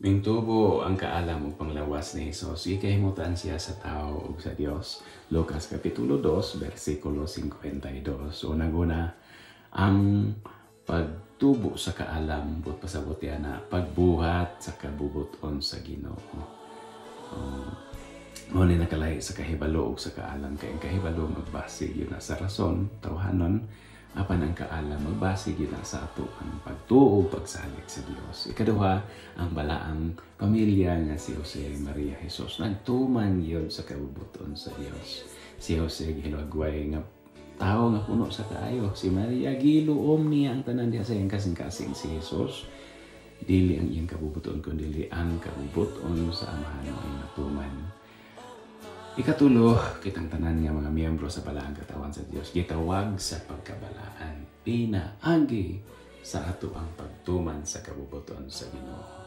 Mingtubo ang kaalam ug panglawas ni Hesus, ikahimutan siya sa tao ug sa Dios. Lucas Kapitulo 2, versikulo 52. Unang-una, ang pagtubo sa kaalam, but pasabot yan na pagbuhat sa kabubuton sa Ginoo. Mao ni nakalahi sa kahibalo ug sa kaalam, kay ang kahibalo magbase yun na sa rason, tawhanon, apan ang kaalam magbase yun na sa ato ang pagtuo, pagsalig sa Dios. Ikaduha, ang balaang pamilya nga si Jose Maria Jesus nagtuman yun sa kabubuton sa Dios. Si Jose gihilagway nga tao nga puno sa kaayo. Si Maria giluom niya ang tanan diha sa iyang kasing-kasing. Si Jesus dili ang iyang kabubuton kundi ang kabubuton sa Amahan ang natuman. Ikatulo, kitang tanan nga mga miyembro sa balaang katawan sa Dios gitawag sa pagkabalaan, pinaagi sa ato ang pagtuman sa kabubuton sa Ginoo.